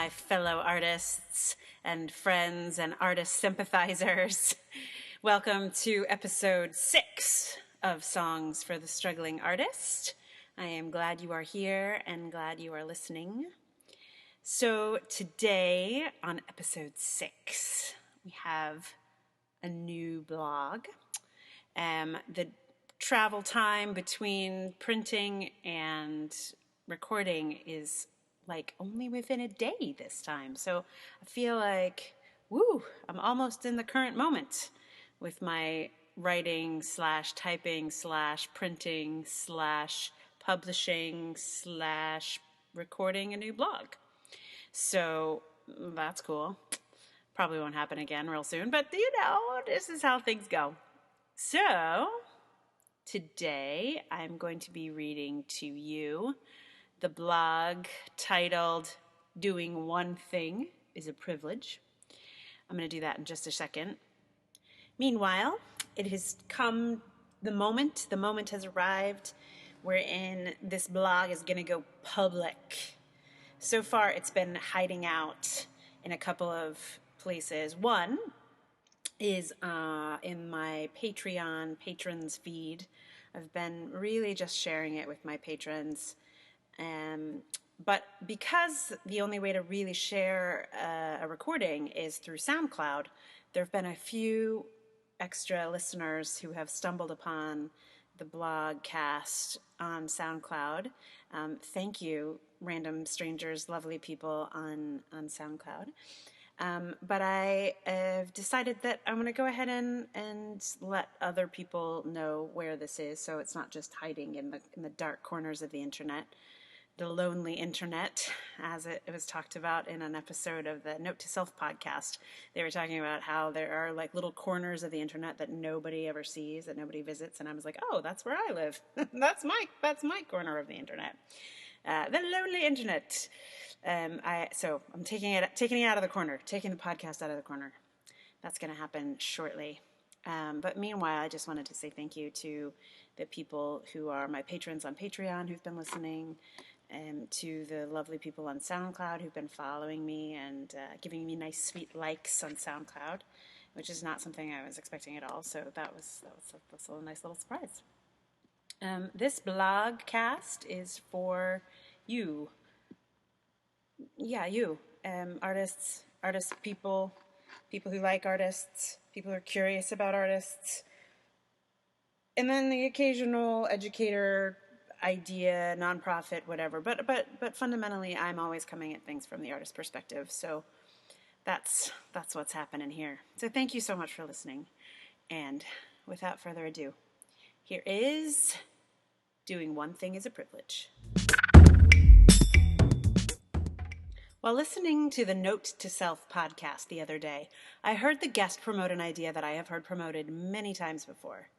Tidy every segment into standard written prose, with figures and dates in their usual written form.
my fellow artists and friends and artist sympathizers. Welcome to episode 6 of Songs for the Struggling Artist. I am glad you are here and glad you are listening. So today on episode 6, we have a new blog. The travel time between printing and recording is like only within a day this time. So I feel like, I'm almost in the current moment with my writing / typing / printing / publishing / recording a new blog. So that's cool. Probably won't happen again real soon, but this is how things go. So today I'm going to be reading to you the blog titled Doing One Thing is a Privilege. I'm going to do that in just a second. Meanwhile, it has come the moment has arrived wherein this blog is going to go public. So far, it's been hiding out in a couple of places. One is in my Patreon patrons feed. I've been really just sharing it with my patrons. But because the only way to really share a recording is through SoundCloud, there have been a few extra listeners who have stumbled upon the blogcast on SoundCloud. Thank you, random strangers, lovely people on SoundCloud. But I have decided that I'm going to go ahead and let other people know where this is, so it's not just hiding in the dark corners of the internet. The lonely internet, as it was talked about in an episode of the Note to Self podcast. They were talking about how there are like little corners of the internet that nobody ever sees, that nobody visits, and I was like, oh, that's where I live. that's my corner of the internet. The lonely internet. So I'm taking it out of the corner, taking the podcast out of the corner. That's going to happen shortly. But meanwhile, I just wanted to say thank you to the people who are my patrons on Patreon who've been listening, and to the lovely people on SoundCloud who've been following me and giving me nice, sweet likes on SoundCloud, which is not something I was expecting at all. So that's a nice little surprise. This blogcast is for you. Yeah, you. Artists, people who like artists, people who are curious about artists, and then the occasional educator, idea, nonprofit, whatever. But fundamentally, I'm always coming at things from the artist perspective. So that's what's happening here. So thank you so much for listening. And without further ado, here is Doing One Thing is a Privilege. While listening to the Note to Self podcast the other day, I heard the guest promote an idea that I have heard promoted many times before.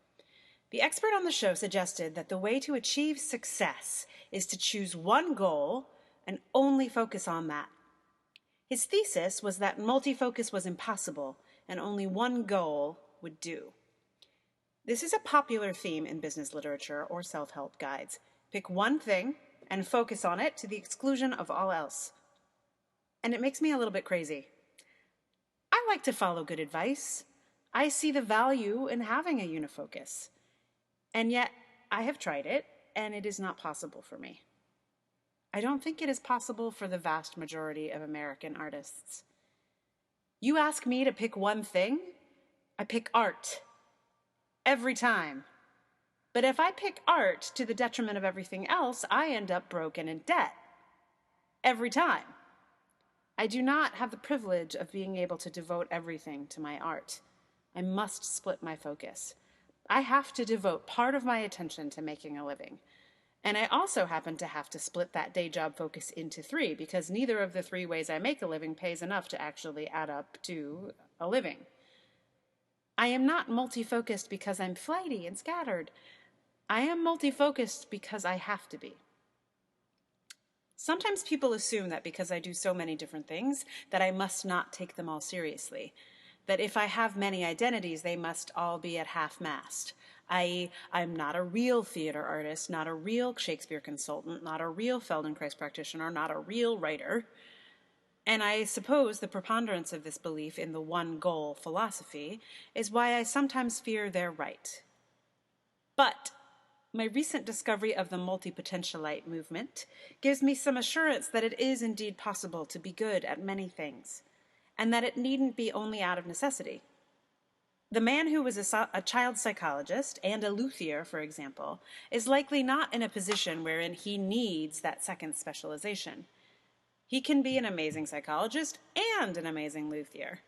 The expert on the show suggested that the way to achieve success is to choose one goal and only focus on that. His thesis was that multi-focus was impossible and only one goal would do. This is a popular theme in business literature or self-help guides. Pick one thing and focus on it to the exclusion of all else. And it makes me a little bit crazy. I like to follow good advice. I see the value in having a unifocus. And yet, I have tried it, and it is not possible for me. I don't think it is possible for the vast majority of American artists. You ask me to pick one thing, I pick art. Every time. But if I pick art to the detriment of everything else, I end up broken in debt. Every time. I do not have the privilege of being able to devote everything to my art. I must split my focus. I have to devote part of my attention to making a living. And I also happen to have to split that day job focus into 3 because neither of the 3 ways I make a living pays enough to actually add up to a living. I am not multi-focused because I'm flighty and scattered. I am multi-focused because I have to be. Sometimes people assume that because I do so many different things that I must not take them all seriously. That if I have many identities, they must all be at half-mast. i.e., I'm not a real theater artist, not a real Shakespeare consultant, not a real Feldenkrais practitioner, not a real writer. And I suppose the preponderance of this belief in the one goal philosophy is why I sometimes fear they're right. But my recent discovery of the multi-potentialite movement gives me some assurance that it is indeed possible to be good at many things, and that it needn't be only out of necessity. The man who was a child psychologist and a luthier, for example, is likely not in a position wherein he needs that second specialization. He can be an amazing psychologist and an amazing luthier.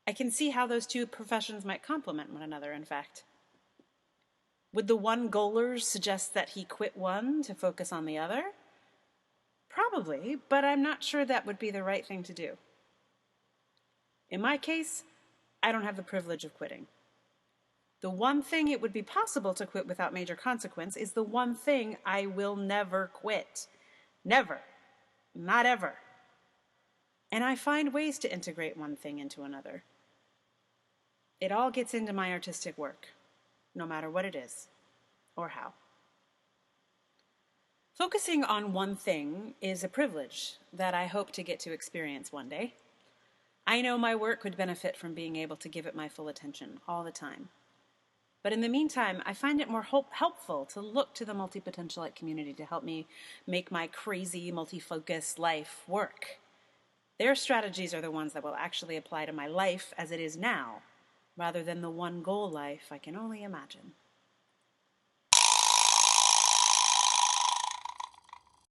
I can see how those two professions might complement one another, in fact. Would the one goalers suggest that he quit one to focus on the other? Probably, but I'm not sure that would be the right thing to do. In my case, I don't have the privilege of quitting. The one thing it would be possible to quit without major consequence is the one thing I will never quit. Never. Not ever. And I find ways to integrate one thing into another. It all gets into my artistic work, no matter what it is or how. Focusing on one thing is a privilege that I hope to get to experience one day. I know my work would benefit from being able to give it my full attention all the time. But in the meantime, I find it more helpful to look to the multi-potentialite community to help me make my crazy, multi-focused life work. Their strategies are the ones that will actually apply to my life as it is now, rather than the one goal life I can only imagine.